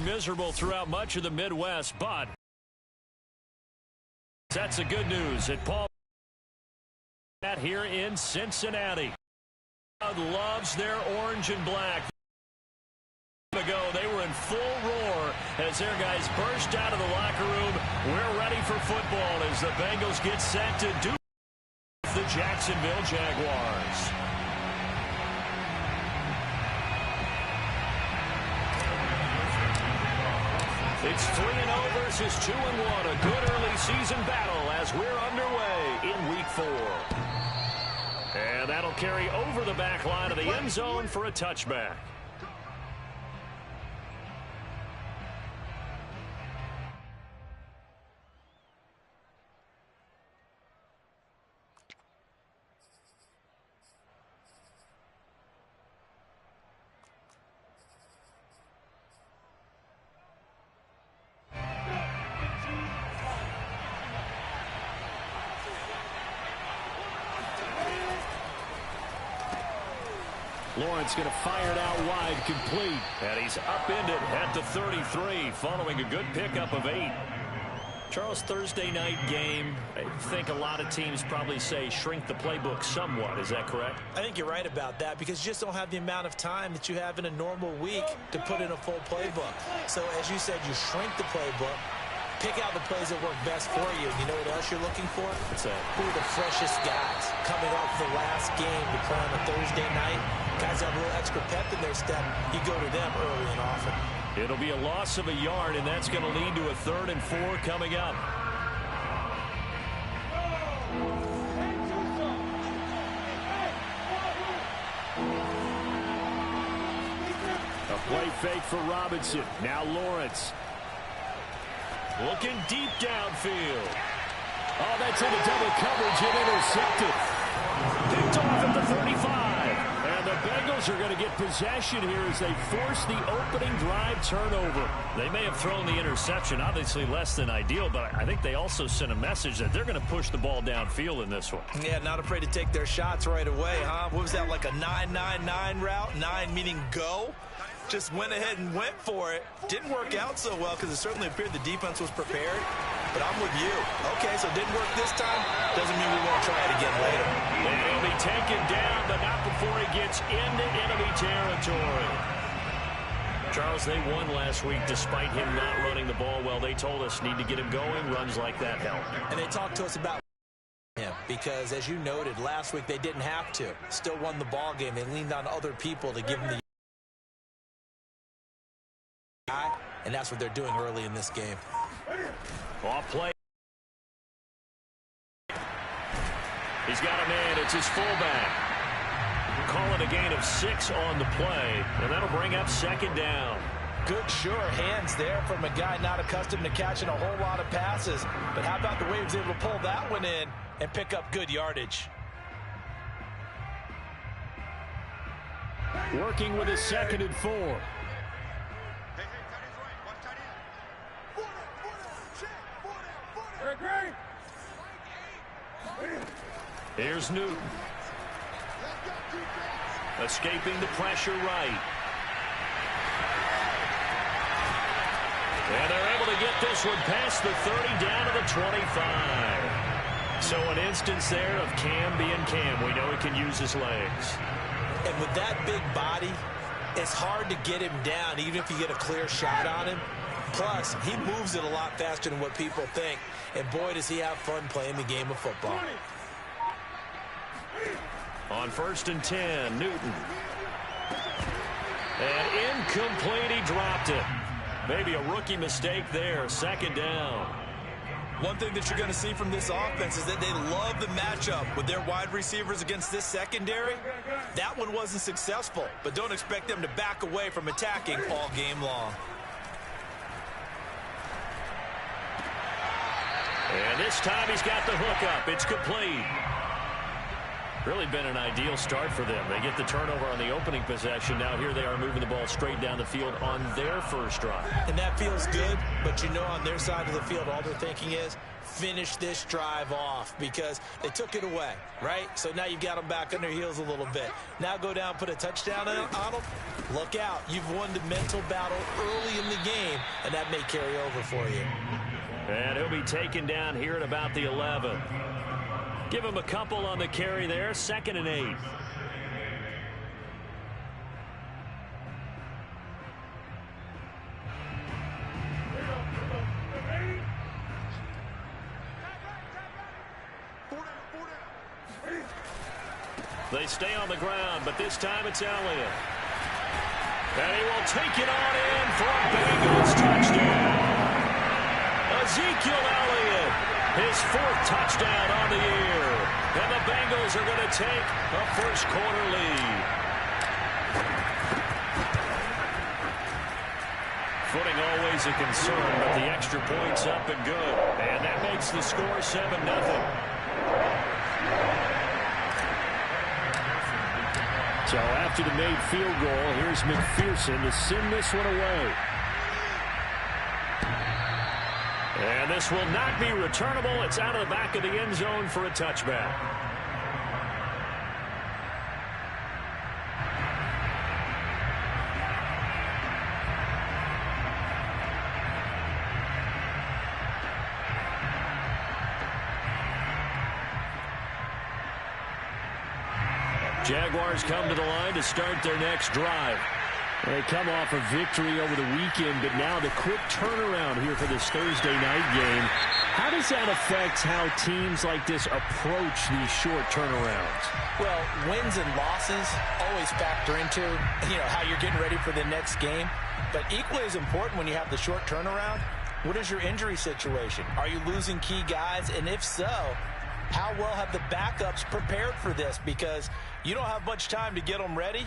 miserable throughout much of the Midwest, but that's the good news at Paul here in Cincinnati. Loves their orange and black. Ago, they were in full roar as their guys burst out of the locker room. We're ready for football as the Bengals get set to do the Jacksonville Jaguars. It's 3-0 versus 2-1. A good early season battle as we're underway in Week 4. And that'll carry over the back line of the end zone for a touchback. Lawrence going to fire it out wide, complete. And he's upended at the 33, following a good pickup of 8. Charles, Thursday night game, I think a lot of teams probably say shrink the playbook somewhat. Is that correct? I think you're right about that because you just don't have the amount of time that you have in a normal week to put in a full playbook. So, as you said, you shrink the playbook. Pick out the plays that work best for you. You know what else you're looking for? What's that? Who are the freshest guys coming off the last game to play on a Thursday night? Guys have a little extra pep in their step. You go to them early and often. It'll be a loss of a yard, and that's going to lead to a 3rd and 4 coming up. A play fake for Robinson. Now Lawrence. Looking deep downfield. Oh, that's into double coverage and intercepted. Picked off at the 35. And the Bengals are going to get possession here as they force the opening drive turnover. They may have thrown the interception, obviously less than ideal, but I think they also sent a message that they're going to push the ball downfield in this one. Yeah, not afraid to take their shots right away, huh? What was that, like a 9-9-9 route? 9 meaning go? Just went ahead and went for it. Didn't work out so well because it certainly appeared the defense was prepared. But I'm with you. Okay, so it didn't work this time. Doesn't mean we won't try it again later. And he'll be taken down, but not before he gets into enemy territory. Charles, they won last week despite him not running the ball well. They told us need to get him going. Runs like that help. And they talked to us about him because, as you noted, last week they didn't have to. Still won the ball game. They leaned on other people to give them the and that's what they're doing early in this game. Off play. He's got a man. It's his fullback. Call it a gain of 6 on the play, and that'll bring up 2nd down. Good, sure hands there from a guy not accustomed to catching a whole lot of passes. But how about the way he was able to pull that one in and pick up good yardage? Working with a 2nd and 4. Here's Newton. Escaping the pressure right. And they're able to get this one past the 30 down to the 25. So an instance there of Cam being Cam. We know he can use his legs. And with that big body, it's hard to get him down even if you get a clear shot on him. Plus, he moves it a lot faster than what people think. And boy, does he have fun playing the game of football. On 1st and 10, Newton. And incomplete, he dropped it. Maybe a rookie mistake there, 2nd down. One thing that you're going to see from this offense is that they love the matchup with their wide receivers against this secondary. That one wasn't successful, but don't expect them to back away from attacking all game long. And this time he's got the hook up. It's complete. Really been an ideal start for them. They get the turnover on the opening possession. Now here they are moving the ball straight down the field on their first drive. And that feels good, but you know on their side of the field, all they're thinking is, finish this drive off because they took it away, right? So now you've got them back on their heels a little bit. Now go down, put a touchdown on them. Look out. You've won the mental battle early in the game, and that may carry over for you. And he'll be taken down here at about the 11. Give him a couple on the carry there. 2nd and 8. They stay on the ground, but this time it's Elliott. And he will take it on in for a Bengals touchdown. Ezekiel Elliott, his 4th touchdown on the year. And the Bengals are going to take a first quarter lead. Footing always a concern, but the extra point's up and good. And that makes the score 7-0. So after the made field goal, here's McPherson to send this one away. And this will not be returnable. It's out of the back of the end zone for a touchback. Jaguars come to the line to start their next drive. They come off a victory over the weekend, but now the quick turnaround here for this Thursday night game. How does that affect how teams like this approach these short turnarounds? Well, wins and losses always factor into, how you're getting ready for the next game. But equally as important when you have the short turnaround, what is your injury situation? Are you losing key guys? And if so, how well have the backups prepared for this? Because you don't have much time to get them ready.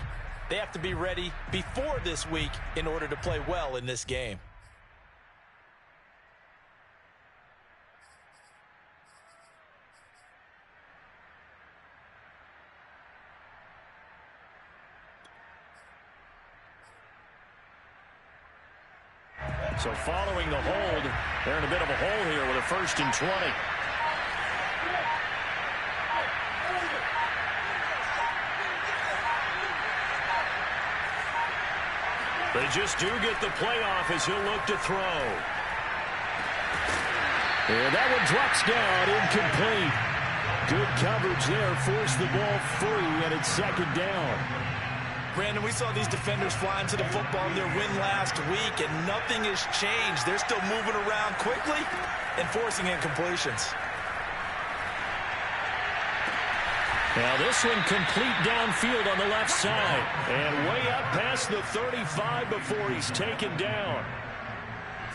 They have to be ready before this week in order to play well in this game. So following the hold, they're in a bit of a hole here with a 1st and 20. They just do get the playoff as he'll look to throw. And that one drops down, incomplete. Good coverage there, forced the ball free, and it's 2nd down. Brandon, we saw these defenders flying to the football in their win last week, and nothing has changed. They're still moving around quickly and forcing incompletions. Now this one complete downfield on the left side. And way up past the 35 before he's taken down.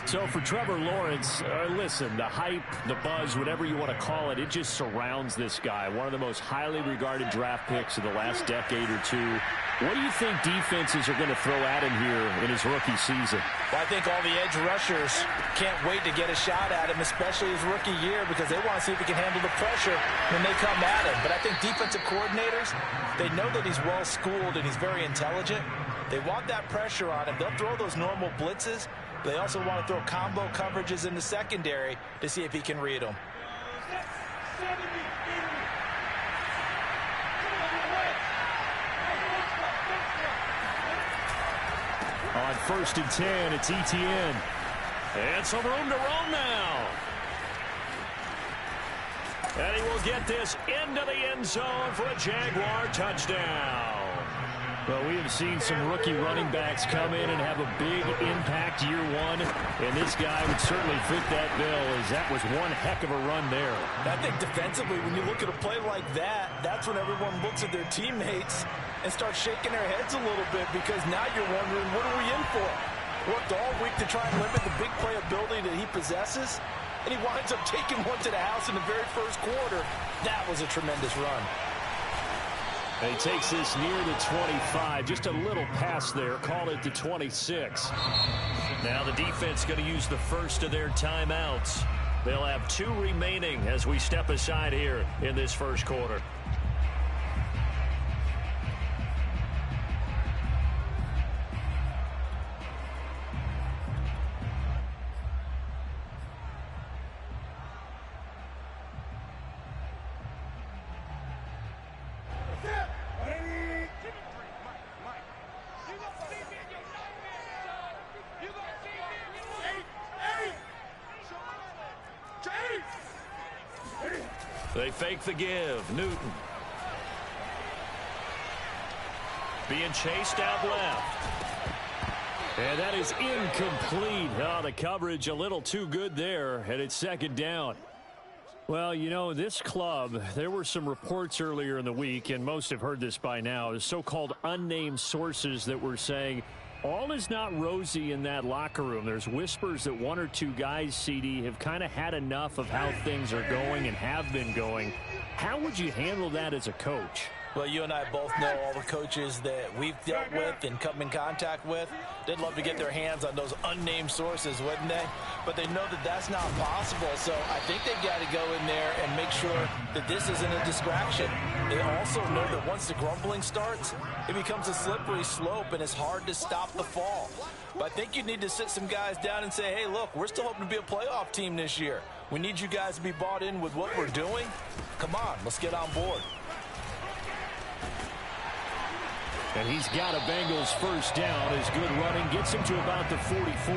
So for Trevor Lawrence, listen, the hype, the buzz, whatever you want to call it, it just surrounds this guy. One of the most highly regarded draft picks of the last decade or two. What do you think defenses are going to throw at him here in his rookie season? Well, I think all the edge rushers can't wait to get a shot at him, especially his rookie year, because they want to see if he can handle the pressure when they come at him. But I think defensive coordinators, they know that he's well-schooled and he's very intelligent. They want that pressure on him. They'll throw those normal blitzes. They also want to throw combo coverages in the secondary to see if he can read them. On 1st and 10, it's ETN. And some room to roam now. And he will get this into the end zone for a Jaguar touchdown. Well, we have seen some rookie running backs come in and have a big impact year one, and this guy would certainly fit that bill, as that was one heck of a run there. I think defensively, when you look at a play like that, that's when everyone looks at their teammates and starts shaking their heads a little bit, because now you're wondering, what are we in for? Worked all week to try and limit the big play ability that he possesses, and he winds up taking one to the house in the very first quarter. That was a tremendous run. And he takes this near the 25. Just a little pass there. Call it the 26. Now the defense going to use the first of their timeouts. They'll have 2 remaining as we step aside here in this first quarter. They fake the give. Newton. Being chased out left. And that is incomplete. Oh, the coverage a little too good there, and it's second down. Well, you know, this club, there were some reports earlier in the week, and most have heard this by now, the so-called unnamed sources that were saying all is not rosy in that locker room. There's whispers that one or two guys, CD, have kind of had enough of how things are going and have been going. How would you handle that as a coach? Well, you and I both know all the coaches that we've dealt with and come in contact with. They'd love to get their hands on those unnamed sources, wouldn't they? But they know that that's not possible, so I think they've got to go in there and make sure that this isn't a distraction. They also know that once the grumbling starts, it becomes a slippery slope, and it's hard to stop the fall. But I think you need to sit some guys down and say, hey, look, we're still hoping to be a playoff team this year. We need you guys to be bought in with what we're doing. Come on, let's get on board. And he's got a Bengals first down. His good running gets him to about the 44.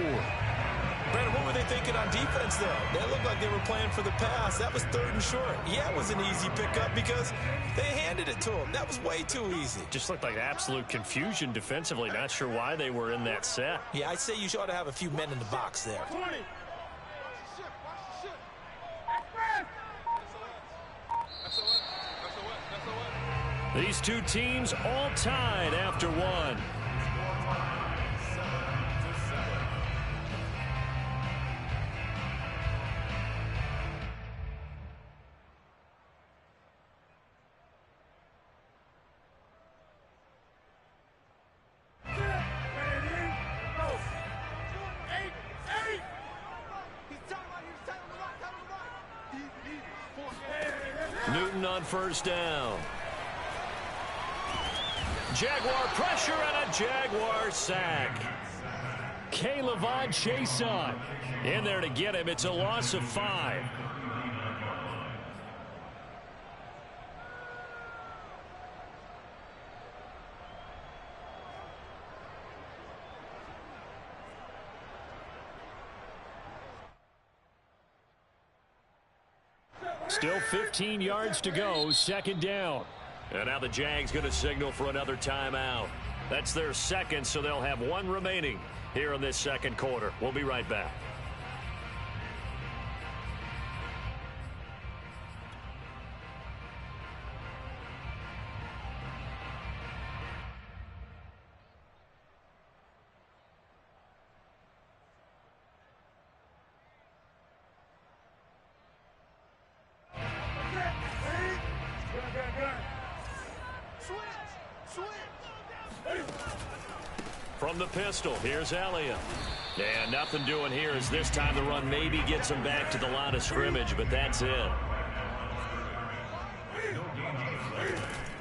Brandon, what were they thinking on defense, though? They looked like they were playing for the pass. That was 3rd and short. Yeah, it was an easy pickup because they handed it to him. That was way too easy. Just looked like absolute confusion defensively. Not sure why they were in that set. Yeah, I'd say you ought to have a few men in the box there. 20. These two teams all tied after one. Newton on first down. Jaguar pressure and a Jaguar sack. K-Levon Chason in there to get him. It's a loss of 5. Still 15 yards to go, second down. And now the Jags going to signal for another timeout. That's their second, so they'll have one remaining here in this second quarter. We'll be right back. From the pistol, here's Elliott. And nothing doing here as this time the run maybe gets him back to the line of scrimmage, but that's it.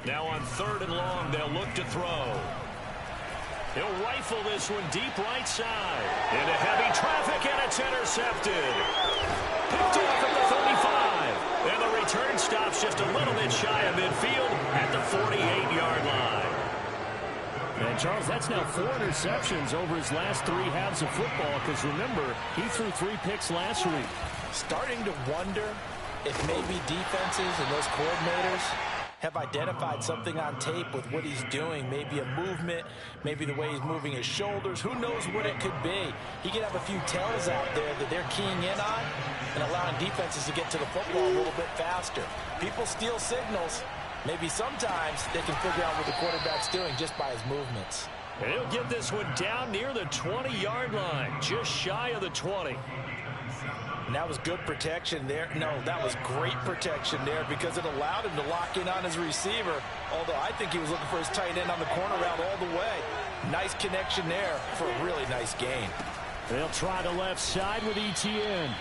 Now on 3rd and long, they'll look to throw. He'll rifle this one deep right side. Into heavy traffic, and it's intercepted. Picked off at the 35. And the return stops just a little bit shy of midfield at the 48-yard line. And, Charles, that's now 4 interceptions over his last 3 halves of football because, remember, he threw 3 picks last week. Starting to wonder if maybe defenses and those coordinators have identified something on tape with what he's doing. Maybe a movement, maybe the way he's moving his shoulders. Who knows what it could be? He could have a few tells out there that they're keying in on and allowing defenses to get to the football a little bit faster. People steal signals. Maybe sometimes they can figure out what the quarterback's doing just by his movements. And he'll get this one down near the 20-yard line, just shy of the 20. And that was good protection there. No, that was great protection there because it allowed him to lock in on his receiver, although I think he was looking for his tight end on the corner route all the way. Nice connection there for a really nice gain. They'll try the left side with ETN.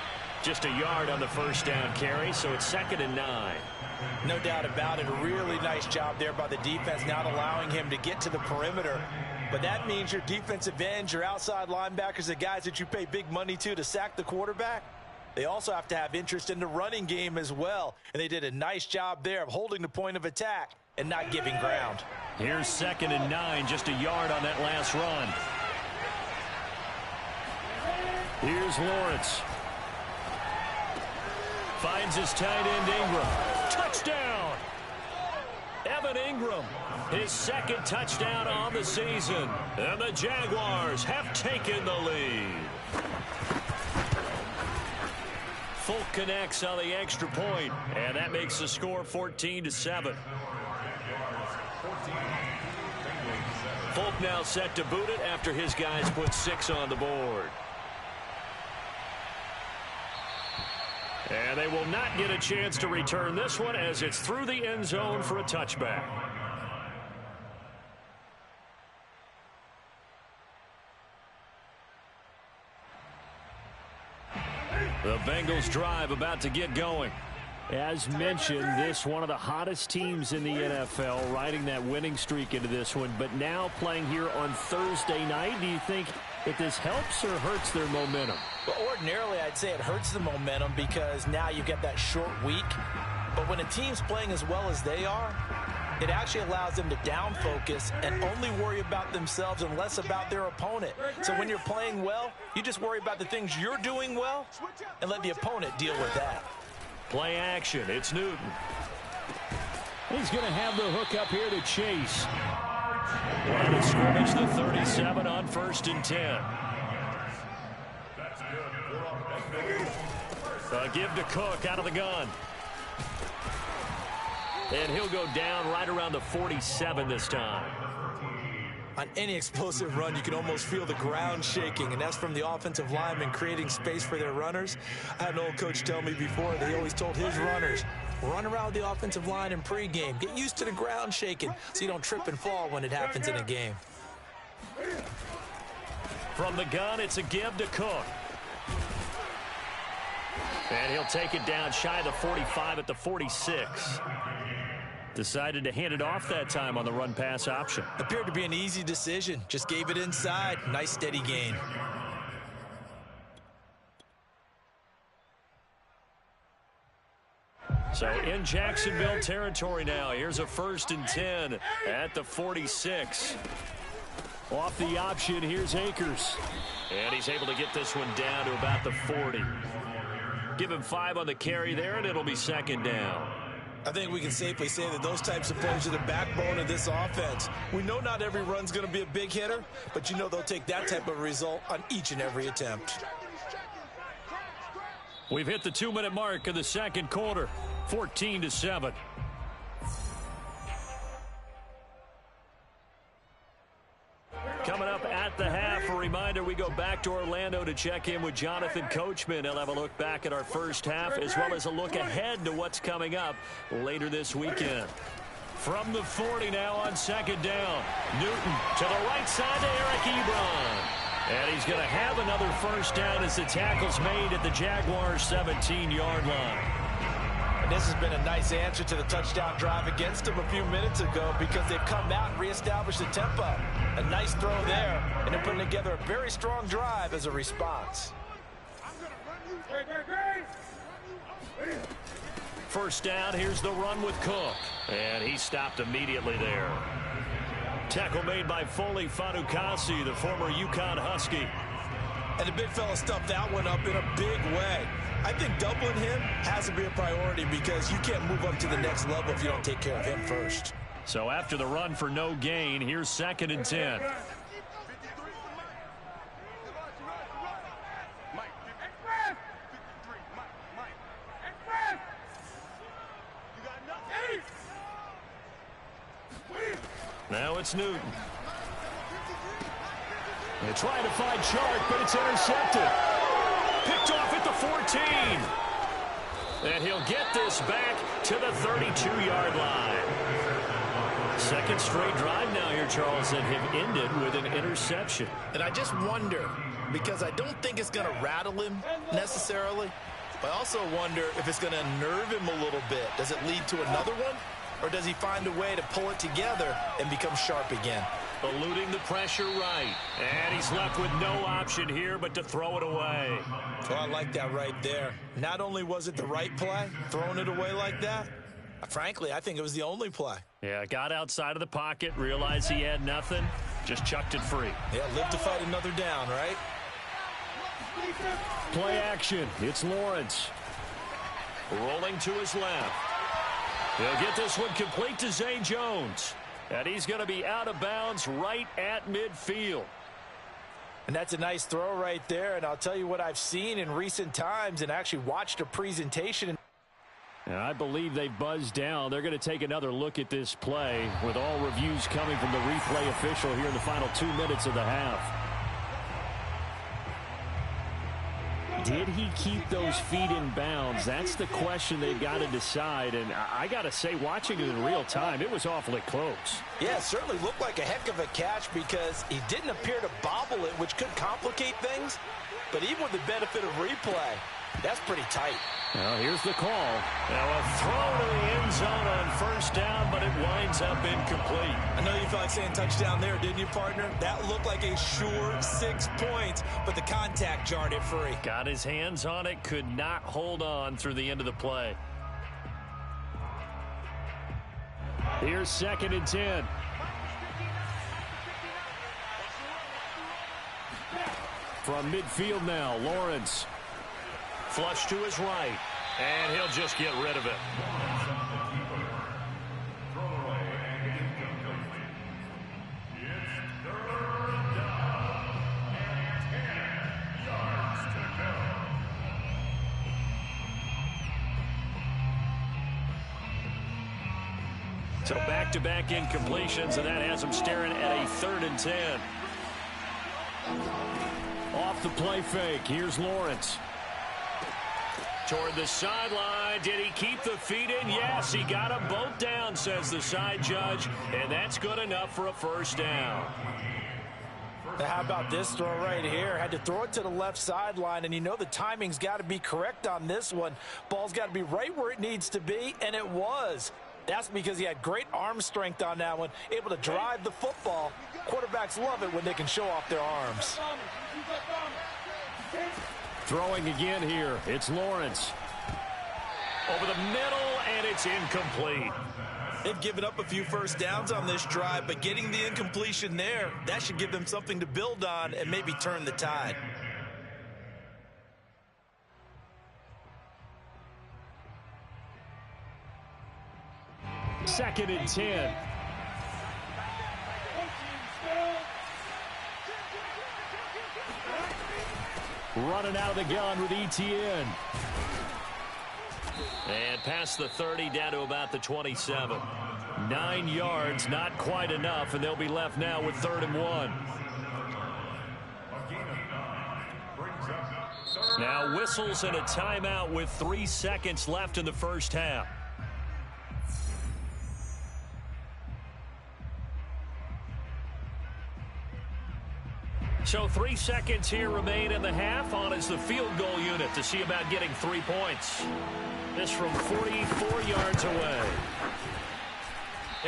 Just a yard on the first down carry, so it's 2nd and 9. No doubt about it. A really nice job there by the defense, not allowing him to get to the perimeter. But that means your defensive ends, your outside linebackers, the guys that you pay big money to sack the quarterback, they also have to have interest in the running game as well. And they did a nice job there of holding the point of attack and not giving ground. Here's 2nd and 9, just a yard on that last run. Here's Lawrence. Finds his tight end Ingram. Touchdown! Evan Ingram, his second touchdown on the season. And the Jaguars have taken the lead. Folk connects on the extra point, and that makes the score 14-7. Folk now set to boot it after his guys put 6 on the board. And they will not get a chance to return this one as it's through the end zone for a touchback. The Bengals drive about to get going. As mentioned, this one of the hottest teams in the NFL, riding that winning streak into this one, but now playing here on Thursday night. Do you think that this helps or hurts their momentum? Well, ordinarily, I'd say it hurts the momentum because now you get that short week. But when a team's playing as well as they are, it actually allows them to down focus and only worry about themselves and less about their opponent. So when you're playing well, you just worry about the things you're doing well and let the opponent deal with that. Play action. It's Newton. He's going to have the hook up here to Chase. Line of scrimmage, the 37 on 1st and 10. A give to Cook out of the gun. And he'll go down right around the 47 this time. On any explosive run, you can almost feel the ground shaking, and that's from the offensive linemen creating space for their runners. I had an old coach tell me before, they always told his runners, run around the offensive line in pregame. Get used to the ground shaking so you don't trip and fall when it happens in a game. From the gun, it's a give to Cook. And he'll take it down shy of the 45 at the 46. Decided to hand it off that time on the run-pass option. Appeared to be an easy decision. Just gave it inside. Nice steady gain. So in Jacksonville territory now. Here's a 1st and 10 at the 46. Off the option, here's Akers. And he's able to get this one down to about the 40. Give him 5 on the carry there, and it'll be 2nd down. I think we can safely say that those types of plays are the backbone of this offense. We know not every run's going to be a big hitter, but you know they'll take that type of result on each and every attempt. We've hit the 2-minute mark of the second quarter, 14-7. Coming up at the half, a reminder, we go back to Orlando to check in with Jonathan Coachman. He'll have a look back at our first half as well as a look ahead to what's coming up later this weekend. From the 40 now on 2nd down. Newton to the right side to Eric Ebron. And he's going to have another 1st down as the tackle's made at the Jaguars' 17-yard line. And this has been a nice answer to the touchdown drive against them a few minutes ago because they've come out and reestablished the tempo. A nice throw there, and they're putting together a very strong drive as a response. 1st down, here's the run with Cook. And he stopped immediately there. Tackle made by Foley Fatukasi, the former UConn Husky. And the big fella stuffed that one up in a big way. I think doubling him has to be a priority because you can't move up to the next level if you don't take care of him first. So after the run for no gain, here's 2nd and 10. Now it's Newton. They try to find Chark, but it's intercepted. Picked off at the 14. And he'll get this back to the 32-yard line. Second straight drive now here, Charles, that have ended with an interception. And I just wonder, because I don't think it's going to rattle him necessarily, but I also wonder if it's going to unnerve him a little bit. Does it lead to another one? Or does he find a way to pull it together and become sharp again? Eluding the pressure right. And he's left with no option here but to throw it away. Oh, I like that right there. Not only was it the right play, throwing it away like that, frankly, I think it was the only play. Yeah, got outside of the pocket, realized he had nothing, just chucked it free. Yeah, live to fight another down, right? Play action. It's Lawrence. Rolling to his left. He'll get this one complete to Zay Jones. And he's going to be out of bounds right at midfield. And that's a nice throw right there. And I'll tell you what I've seen in recent times and actually watched a presentation. And I believe they've buzzed down. They're going to take another look at this play with all reviews coming from the replay official here in the final 2 minutes of the half. Did he keep those feet in bounds? That's the question they've got to decide. And I got to say, watching it in real time, it was awfully close. Yeah, it certainly looked like a heck of a catch because he didn't appear to bobble it, which could complicate things. But even with the benefit of replay, that's pretty tight. Well, here's the call. Now a throw to the end zone on first down, but it winds up incomplete. I know you felt like saying touchdown there, didn't you, partner? That looked like a sure 6 points, but the contact jarred it free. Got his hands on it, could not hold on through the end of the play. Here's 2nd and 10. From midfield now, Lawrence. Flush to his right, and he'll just get rid of it. So back-to-back incompletions, and that has him staring at a 3rd and 10. Off the play fake, here's Lawrence. Toward the sideline. Did he keep the feet in? Yes, he got them both down, says the side judge, and that's good enough for a first down. Now, how about this throw right here? Had to throw it to the left sideline, and you know the timing's got to be correct on this one. Ball's got to be right where it needs to be, and it was. That's because he had great arm strength on that one, able to drive the football. Quarterbacks love it when they can show off their arms. Throwing again here, it's Lawrence. Over the middle, and it's incomplete. They've given up a few first downs on this drive, but getting the incompletion there, that should give them something to build on and maybe turn the tide. Second and 10. Running out of the gun with Etienne. And past the 30, down to about the 27. 9 yards, not quite enough, and they'll be left now with 3rd and 1. Now whistles and a timeout with 3 seconds left in the first half. So 3 seconds here remain in the half. On is the field goal unit to see about getting 3 points. This from 44 yards away.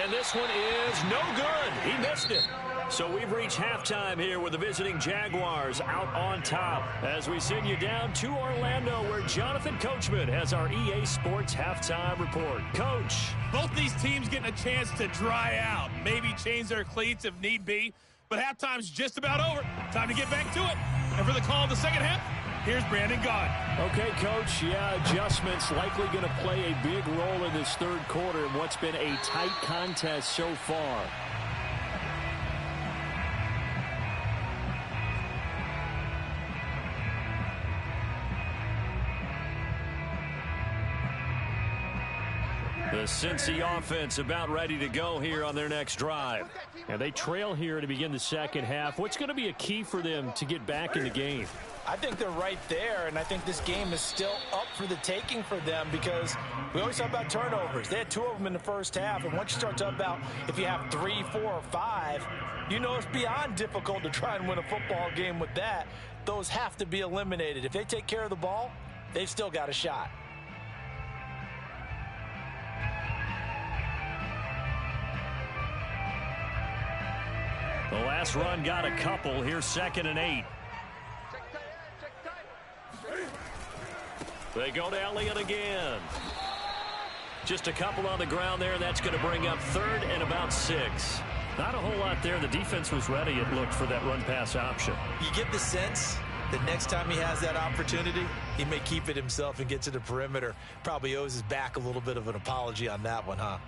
And this one is no good. He missed it. So we've reached halftime here with the visiting Jaguars out on top as we send you down to Orlando where Jonathan Coachman has our EA Sports halftime report. Coach. Both these teams getting a chance to dry out, maybe change their cleats if need be. But halftime's just about over. Time to get back to it. And for the call of the second half, here's Brandon Gaud. Okay, Coach. Yeah, adjustments likely going to play a big role in this third quarter in what's been a tight contest so far. The Cincy offense about ready to go here on their next drive. And they trail here to begin the second half. What's going to be a key for them to get back in the game? I think they're right there, and I think this game is still up for the taking for them because we always talk about turnovers. They had 2 of them in the first half, and once you start talking about if you have 3, 4, or 5, you know it's beyond difficult to try and win a football game with that. Those have to be eliminated. If they take care of the ball, they've still got a shot. The last run got a couple. Here's 2nd and 8. They go to Elliott again. Just a couple on the ground there. That's going to bring up 3rd and about 6. Not a whole lot there. The defense was ready, it looked, for that run-pass option. You get the sense The next time he has that opportunity, he may keep it himself and get to the perimeter. Probably owes his back a little bit of an apology on that one, huh?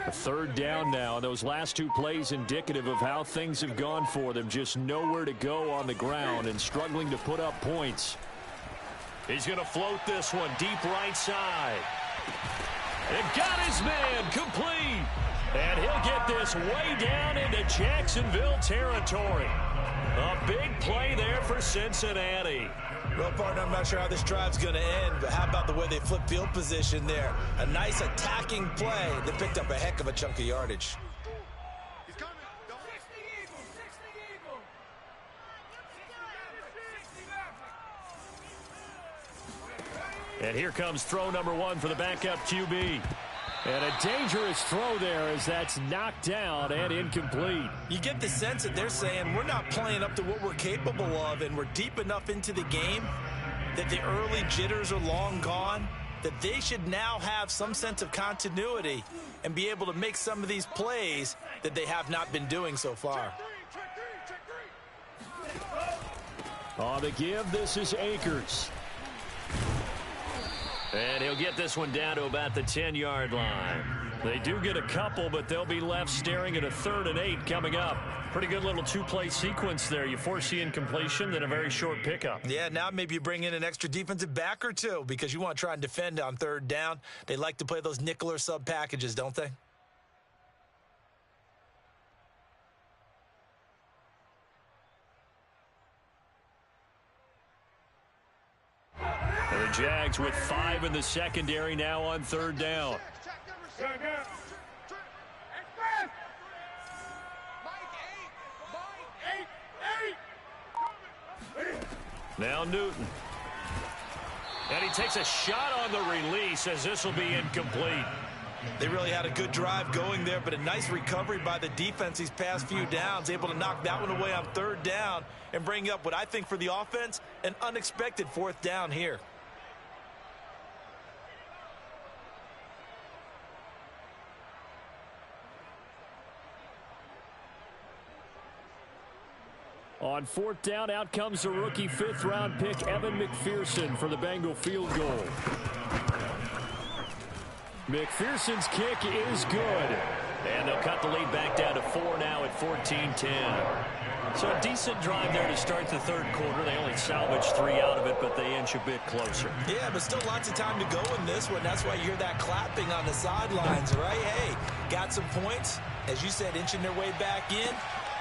A third down now. Those last two plays indicative of how things have gone for them. Just nowhere to go on the ground and struggling to put up points. He's going to float this one deep right side. And got his man complete. And he'll get this way down into Jacksonville territory. A big play there for Cincinnati. Well, partner, I'm not sure how this drive's going to end, but how about the way they flip field position there? A nice attacking play that picked up a heck of a chunk of yardage. And here comes throw number one for the backup QB. And a dangerous throw there as that's knocked down and incomplete. You get the sense that they're saying we're not playing up to what we're capable of, and we're deep enough into the game that the early jitters are long gone, that they should now have some sense of continuity and be able to make some of these plays that they have not been doing so far. On the give, this is Akers. And he'll get this one down to about the 10-yard line. They do get a couple, but they'll be left staring at a 3rd and 8 coming up. Pretty good little two-play sequence there. You foresee incompletion, then a very short pickup. Yeah, now maybe you bring in an extra defensive back or two because you want to try and defend on 3rd down. They like to play those nickel or sub packages, don't they? The Jags with 5 in the secondary now on 3rd down. Now Newton. And he takes a shot on the release as this will be incomplete. They really had a good drive going there, but a nice recovery by the defense these past few downs, able to knock that one away on 3rd down and bring up what I think for the offense, an unexpected 4th down here. On 4th down, out comes the rookie 5th-round pick, Evan McPherson, for the Bengal field goal. McPherson's kick is good. And they'll cut the lead back down to 4 now at 14-10. So a decent drive there to start the 3rd quarter. They only salvaged 3 out of it, but they inch a bit closer. Yeah, but still lots of time to go in this one. That's why you hear that clapping on the sidelines, right? Hey, got some points. As you said, inching their way back in.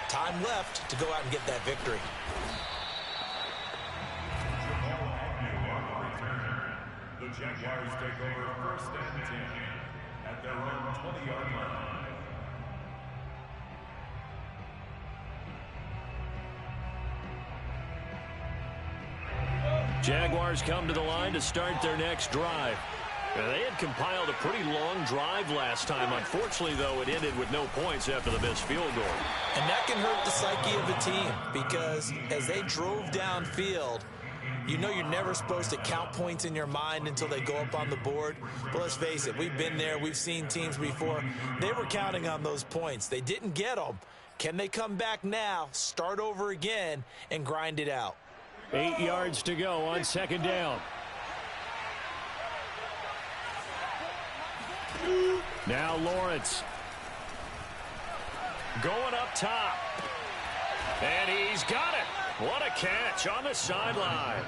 Time left to go out and get that victory. The Jaguars take over 1st and 10 at their own 20-yard line. Jaguars come to the line to start their next drive. Now, they had compiled a pretty long drive last time. Unfortunately, though, it ended with no points after the missed field goal. And that can hurt the psyche of a team because as they drove downfield, you know you're never supposed to count points in your mind until they go up on the board. But let's face it, we've been there. We've seen teams before. They were counting on those points. They didn't get them. Can they come back now, start over again, and grind it out? 8 yards to go on 2nd down. Now Lawrence. Going up top. And he's got it. What a catch on the sideline.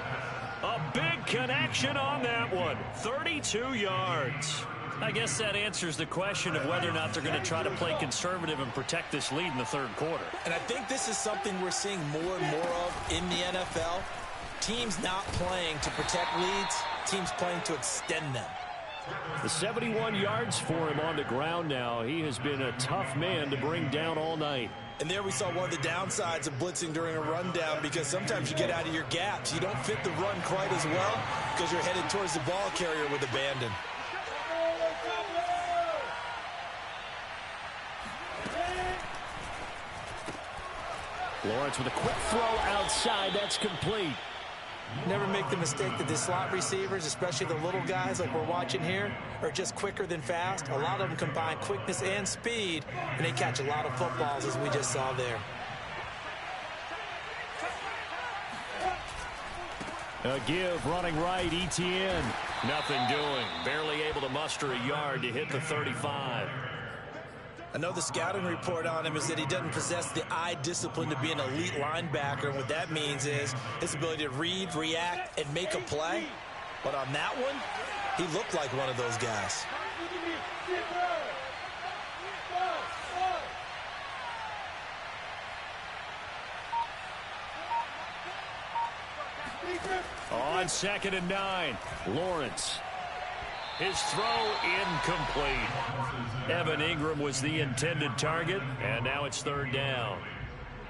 A big connection on that one. 32 yards. I guess that answers the question of whether or not they're going to try to play conservative and protect this lead in the 3rd quarter. And I think this is something we're seeing more and more of in the NFL. Teams not playing to protect leads, teams playing to extend them. The 71 yards for him on the ground now. He has been a tough man to bring down all night. And there we saw one of the downsides of blitzing during a rundown because sometimes you get out of your gaps. You don't fit the run quite as well because you're headed towards the ball carrier with abandon. Lawrence with a quick throw outside. That's complete. Never make the mistake that the slot receivers, especially the little guys like we're watching here, are just quicker than fast. A lot of them combine quickness and speed, and they catch a lot of footballs, as we just saw there. A give, running right, ETN. Nothing doing. Barely able to muster a yard to hit the 35. I know the scouting report on him is that he doesn't possess the eye discipline to be an elite linebacker. And what that means is his ability to read, react, and make a play. But on that one, he looked like one of those guys. On 2nd and 9, Lawrence. His throw incomplete. Evan Ingram was the intended target, and now it's 3rd down.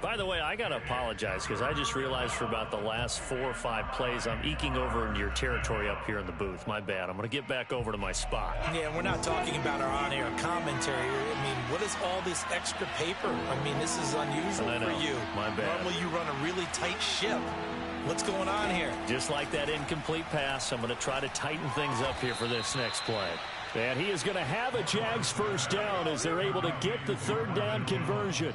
By the way, I got to apologize because I just realized for about the last 4 or 5 plays I'm eking over into your territory up here in the booth. My bad. I'm going to get back over to my spot. Yeah, we're not talking about our on-air commentary. I mean, what is all this extra paper? I mean, this is unusual for you. My bad. Normally you run a really tight ship. What's going on here? Just like that incomplete pass, I'm going to try to tighten things up here for this next play. And he is going to have a Jags 1st down as they're able to get the 3rd down conversion.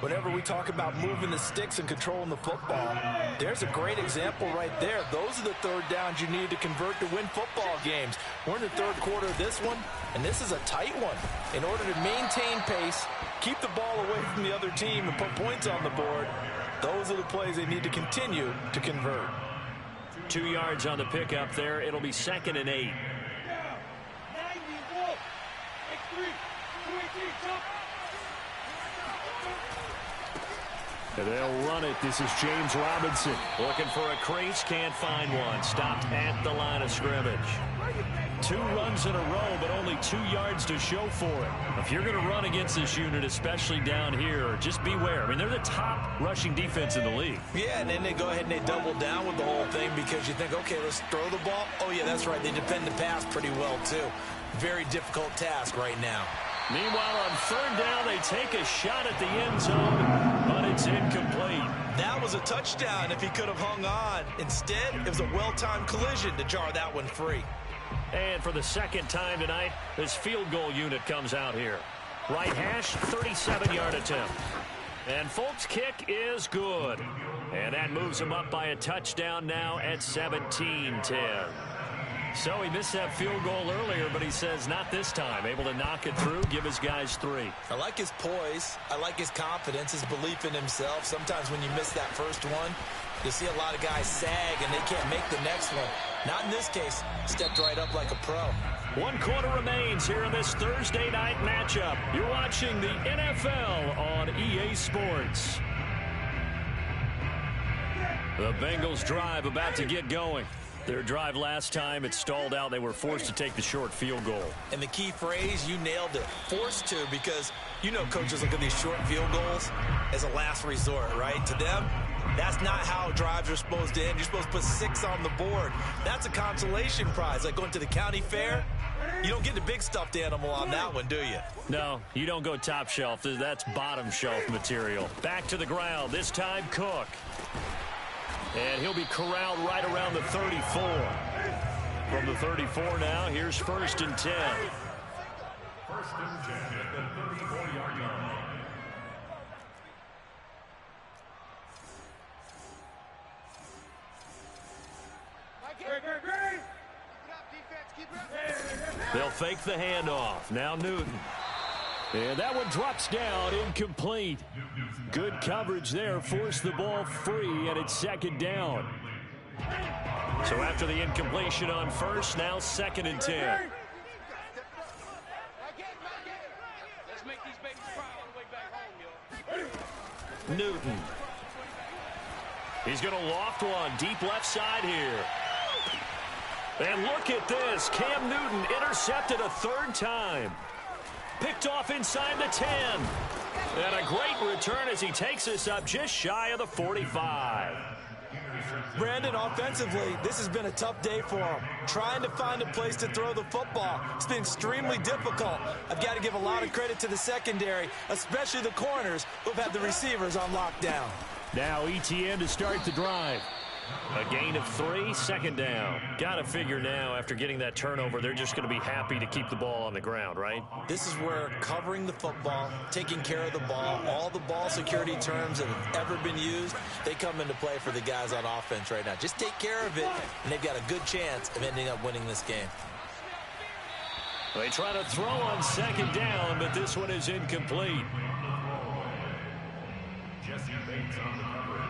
Whenever we talk about moving the sticks and controlling the football, there's a great example right there. Those are the 3rd downs you need to convert to win football games. We're in the 3rd quarter of this one, and this is a tight one. In order to maintain pace, keep the ball away from the other team, and put points on the board, those are the plays they need to continue to convert. 2 yards on the pickup there. It'll be 2nd and 8. And they'll run it. This is James Robinson looking for a crease. Can't find one. Stopped at the line of scrimmage. 2 runs in a row, but only 2 yards to show for it. If you're going to run against this unit, especially down here, just beware. I mean, they're the top rushing defense in the league. Yeah, and then they go ahead and they double down with the whole thing because you think, okay, let's throw the ball. Oh, yeah, that's right. They defend the pass pretty well, too. Very difficult task right now. Meanwhile, on 3rd down, they take a shot at the end zone, but it's incomplete. That was a touchdown if he could have hung on. Instead, it was a well-timed collision to jar that one free. And for the 2nd time tonight, this field goal unit comes out here. Right hash, 37-yard attempt. And Folk's kick is good. And that moves him up by a touchdown now at 17-10. So he missed that field goal earlier, but he says not this time. Able to knock it through, give his guys 3. I like his poise. I like his confidence, his belief in himself. Sometimes when you miss that first one, you see a lot of guys sag and they can't make the next one. Not in this case. Stepped right up like a pro. 1 quarter remains here in this Thursday night matchup. You're watching the NFL on EA Sports. The Bengals drive about to get going. Their drive last time, it stalled out. They were forced to take the short field goal. And the key phrase, you nailed it. Forced to, because you know coaches look at these short field goals as a last resort, right? To them, that's not how drives are supposed to end. You're supposed to put 6 on the board. That's a consolation prize. Like going to the county fair, you don't get the big stuffed animal on that one, do you? No, you don't go top shelf. That's bottom shelf material. Back to the ground, this time Cook. And he'll be corralled right around the 34. From the 34 now, here's 1st and 10. 1st and 10 at the 34-yard line. They'll fake the handoff. Now Newton. And that one drops down, incomplete. Good coverage there, forced the ball free, and it's 2nd down. So after the incompletion on 1st, now 2nd and 10. Newton. He's going to loft one, deep left side here. And look at this, Cam Newton intercepted a 3rd time. Picked off inside the 10. And a great return as he takes us up just shy of the 45. Brandon, offensively, this has been a tough day for him. Trying to find a place to throw the football. It's been extremely difficult. I've got to give a lot of credit to the secondary, especially the corners who've had the receivers on lockdown. Now ETN to start the drive. A gain of 3, second down. Got to figure now, after getting that turnover, they're just going to be happy to keep the ball on the ground, right? This is where covering the football, taking care of the ball, all the ball security terms that have ever been used, they come into play for the guys on offense right now. Just take care of it, and they've got a good chance of ending up winning this game. They try to throw on second down, but this one is incomplete. Jesse Bates on the coverage.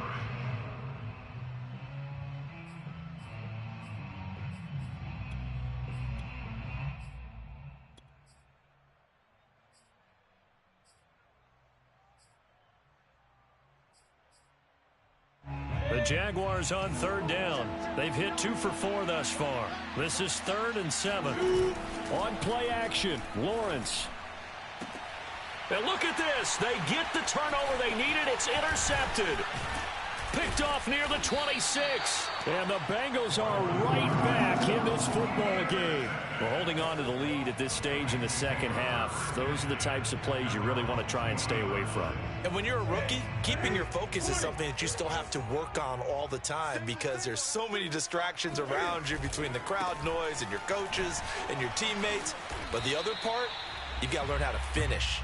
The Jaguars on third down. They've hit 2 for 4 thus far. This is 3rd and 7. On play action, Lawrence. And look at this. They get the turnover they needed. It's intercepted. Picked off near the 26. And the Bengals are right back in this football game. We're holding on to the lead at this stage in the second half. Those are the types of plays you really want to try and stay away from. And when you're a rookie, keeping your focus is something that you still have to work on all the time because there's so many distractions around you between the crowd noise and your coaches and your teammates. But the other part, you've got to learn how to finish.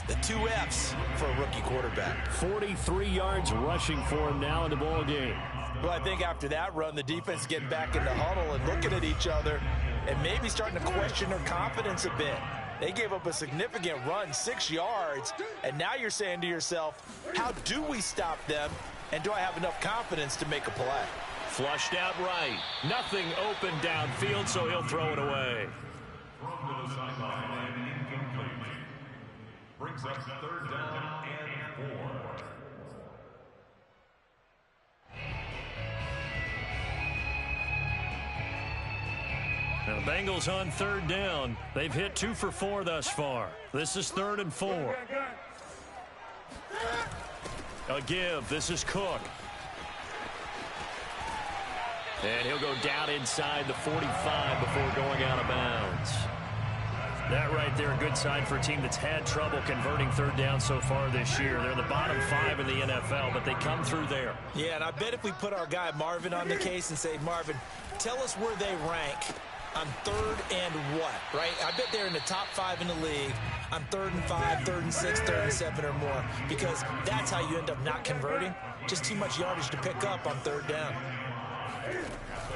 The 2 F's for a rookie quarterback. 43 yards rushing for him now in the ball game. Well, I think after that run, the defense is getting back in the huddle and looking at each other and maybe starting to question their confidence a bit. They gave up a significant run, 6 yards, and now you're saying to yourself, how do we stop them, and do I have enough confidence to make a play? Flushed out right. Nothing open downfield, so he'll throw it away. Thrown to the sideline and incomplete. Brings up 3rd down and 4. Now the Bengals on 3rd down. They've hit 2 for 4 thus far. This is 3rd and 4. A give. This is Cook. And he'll go down inside the 45 before going out of bounds. That right there, a good sign for a team that's had trouble converting 3rd down so far this year. They're in the bottom 5 in the NFL, but they come through there. Yeah, and I bet if we put our guy Marvin on the case and say, Marvin, tell us where they rank on 3rd and what, right? I bet they're in the top 5 in the league on 3rd and 5, 3rd and 6, 3rd and 7 or more, because that's how you end up not converting. Just too much yardage to pick up on 3rd down.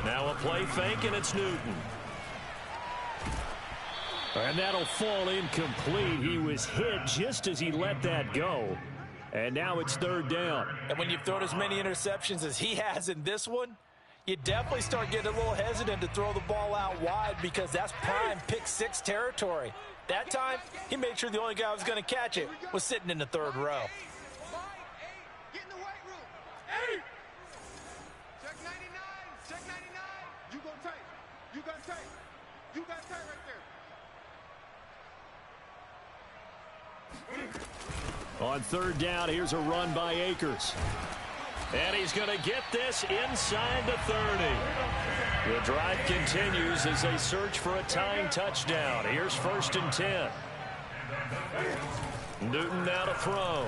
Now a play fake, and it's Newton. And that'll fall incomplete. He was hit just as he let that go. And now it's 3rd down. And when you've thrown as many interceptions as he has in this one, you definitely start getting a little hesitant to throw the ball out wide because that's prime pick 6 territory. That time, he made sure the only guy who was going to catch it was sitting in the 3rd row. Get in the weight room. Hey! Check 99. Check 99. You go tight. You got tight. You got tight right there. On 3rd down, here's a run by Akers. And he's going to get this inside the 30. The drive continues as they search for a tying touchdown. Here's 1st and 10. Newton now to throw.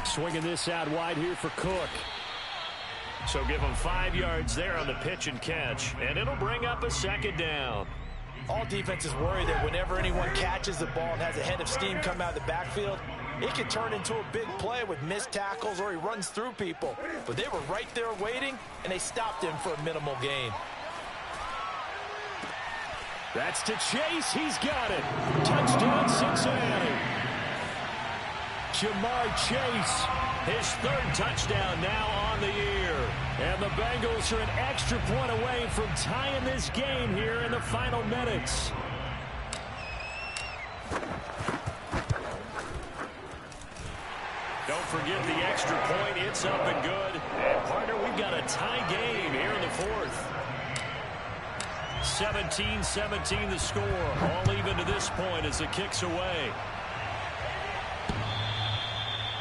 Swinging this out wide here for Cook. So give him 5 yards there on the pitch and catch. And it'll bring up a 2nd down. All defenses worry that whenever anyone catches the ball and has a head of steam come out of the backfield, it could turn into a big play with missed tackles or he runs through people. But they were right there waiting, and they stopped him for a minimal gain. That's to Chase. He's got it. Touchdown, Cincinnati. Jamar Chase, his 3rd touchdown now on the year. And the Bengals are an extra point away from tying this game here in the final minutes. Don't forget the extra point. It's up and good. And, partner, we've got a tie game here in the 4th. 17-17 the score. All even to this point as it kicks away.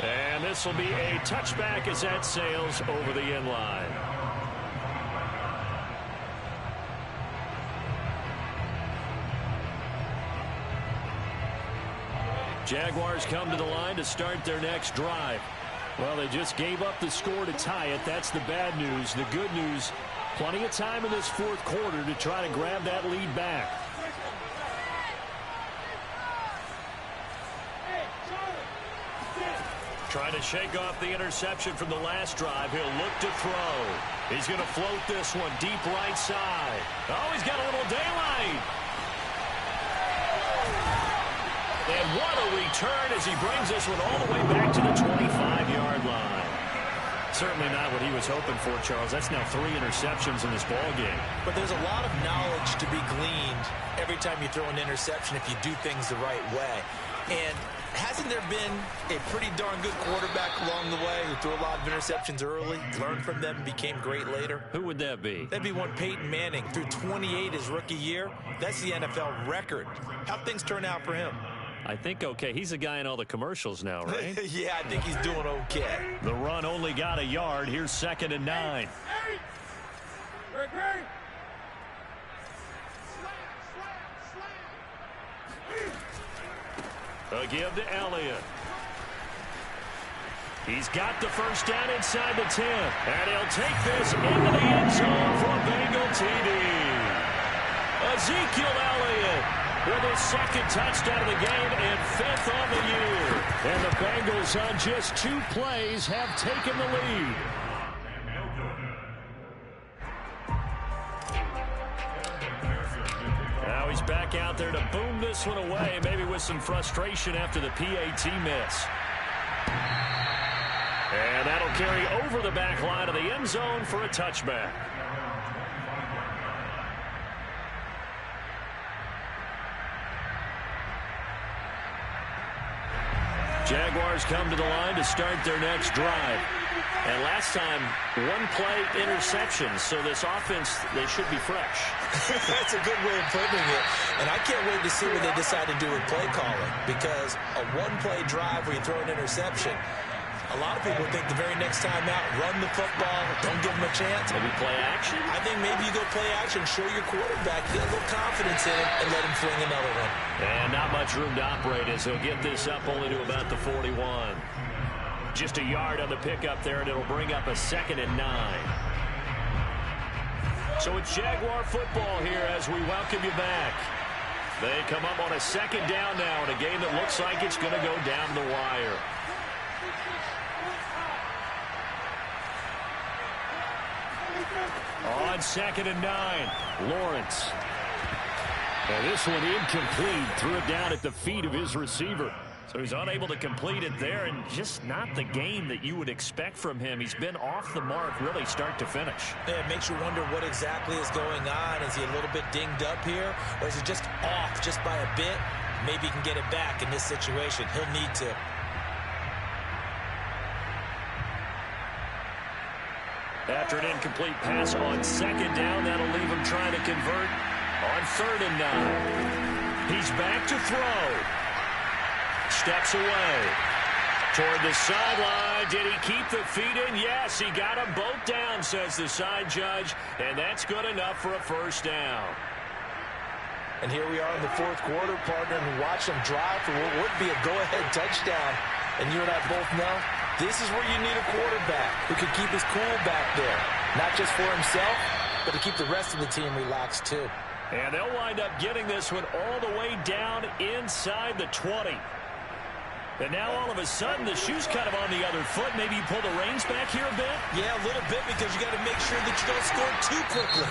And this will be a touchback as that sails over the end line. Jaguars come to the line to start their next drive. Well, they just gave up the score to tie it. That's the bad news. The good news, plenty of time in this fourth quarter to try to grab that lead back. Trying to shake off the interception from the last drive. He'll look to throw. He's going to float this one deep right side. Oh, he's got a little daylight. And what a return as he brings this one all the way back to the 25-yard line. Certainly not what he was hoping for, Charles. That's now 3 interceptions in this ball game. But there's a lot of knowledge to be gleaned every time you throw an interception if you do things the right way. And hasn't there been a pretty darn good quarterback along the way who threw a lot of interceptions early, learned from them, and became great later? Who would that be? That'd be one Peyton Manning. Threw 28 his rookie year. That's the NFL record. How'd things turn out for him? I think okay. He's a guy in all the commercials now, right? Yeah, I think he's doing okay. The run only got a yard. Here's 2nd and 9. A give to Elliott. He's got the first down inside the 10. And he'll take this into the end zone for a Bengal TD. Ezekiel Elliott with his 2nd touchdown of the game and 5th on the year. And the Bengals on just 2 plays have taken the lead. Now he's back out there to boom this one away, maybe with some frustration after the PAT miss. And that'll carry over the back line of the end zone for a touchback. Jaguars come to the line to start their next drive. And last time, 1-play interception. So this offense, they should be fresh. That's a good way of putting it. And I can't wait to see what they decide to do with play calling. Because a 1-play drive where you throw an interception, a lot of people think the very next time out, run the football, don't give them a chance. Maybe play action? I think maybe you go play action, show your quarterback, get a little confidence in him, and let him fling another one. And not much room to operate as he'll get this up only to about the 41. Just a yard on the pickup there, and it'll bring up a 2nd and 9. So it's Jaguar football here as we welcome you back. They come up on a 2nd down now in a game that looks like it's going to go down the wire. On 2nd and 9, Lawrence. And this one incomplete. Threw it down at the feet of his receiver. So he's unable to complete it there, and just not the game that you would expect from him. He's been off the mark really start to finish. Yeah, it makes you wonder what exactly is going on. Is he a little bit dinged up here, or is he just off just by a bit? Maybe he can get it back in this situation. He'll need to. After an incomplete pass on 2nd down, that'll leave him trying to convert on 3rd and 9. He's back to throw. Steps away. Toward the sideline. Did he keep the feet in? Yes, he got them both down, says the side judge, and that's good enough for a 1st down. And here we are in the 4th quarter, partner, and watch them drive for what would be a go-ahead touchdown. And you and I both know this is where you need a quarterback who can keep his cool back there. Not just for himself, but to keep the rest of the team relaxed too. And they'll wind up getting this one all the way down inside the 20. And now all of a sudden the shoe's kind of on the other foot. Maybe you pull the reins back here a bit? Yeah, a little bit, because you got to make sure that you don't score too quickly.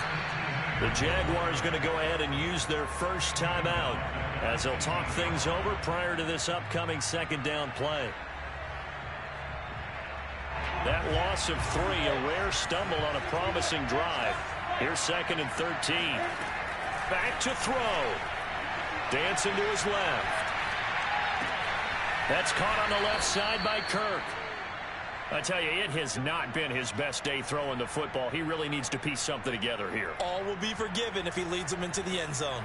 The Jaguars going to go ahead and use their first timeout as they'll talk things over prior to this upcoming 2nd down play. That loss of 3, a rare stumble on a promising drive. Here's 2nd and 13. Back to throw. Dancing to his left. That's caught on the left side by Kirk. I tell you, it has not been his best day throwing the football. He really needs to piece something together here. All will be forgiven if he leads them into the end zone.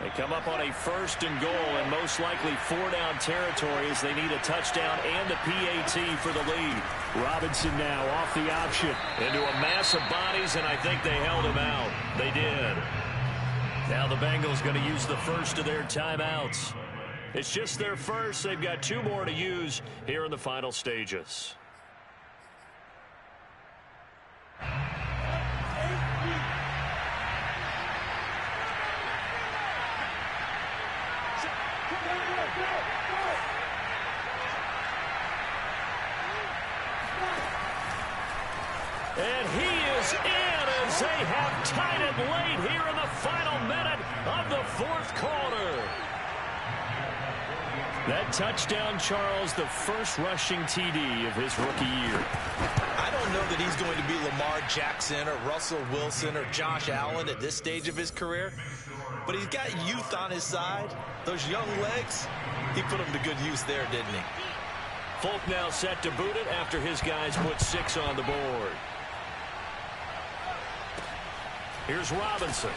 They come up on a 1st and goal, and most likely 4-down territory as they need a touchdown and a PAT for the lead. Robinson now off the option into a mass of bodies, and I think they held him out. They did. Now the Bengals going to use the first of their timeouts. It's just their first. They've got 2 more to use here in the final stages. And he is in as they have tied it late here in the final minute of the 4th quarter. That touchdown, Charles, the first rushing TD of his rookie year. I don't know that he's going to be Lamar Jackson or Russell Wilson or Josh Allen at this stage of his career, but he's got youth on his side. Those young legs, he put them to good use there, didn't he? Folk now set to boot it after his guys put 6 on the board. Here's Robinson.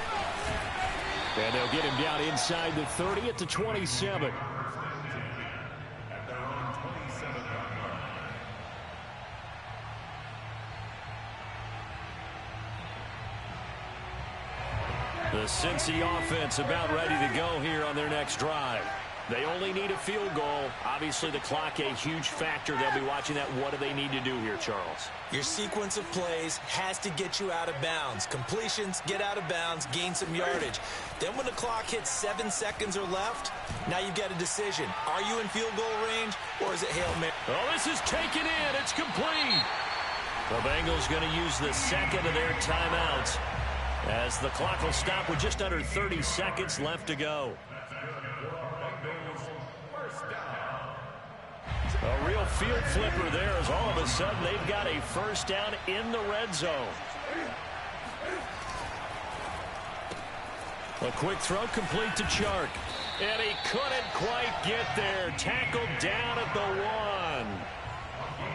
And they'll get him down inside the 30 at the 27. The Cincy offense about ready to go here on their next drive. They only need a field goal. Obviously, the clock a huge factor. They'll be watching that. What do they need to do here, Charles? Your sequence of plays has to get you out of bounds. Completions, get out of bounds, gain some yardage. Then when the clock hits 7 seconds or left, now you've got a decision. Are you in field goal range, or is it Hail Mary? Oh, this is taken in. It's complete. The Bengals going to use the second of their timeouts as the clock will stop with just under 30 seconds left to go. A real field flipper there as all of a sudden they've got a first down in the red zone. A quick throw complete to Chark. And he couldn't quite get there. Tackled down at the 1.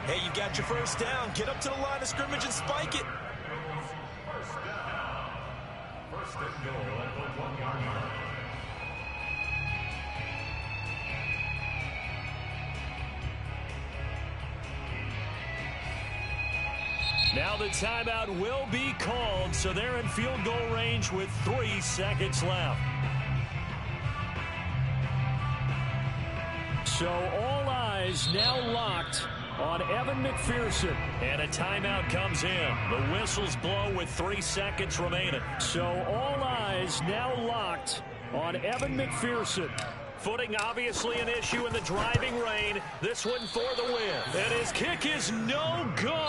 Hey, you got your first down. Get up to the line of scrimmage and spike it. First and goal at the 1-yard line. Now the timeout will be called, so they're in field goal range with 3 seconds left. So all eyes now locked on Evan McPherson. And a timeout comes in. The whistles blow with 3 seconds remaining. So all eyes now locked on Evan McPherson. Footing obviously an issue in the driving rain. This one for the win. And his kick is no good.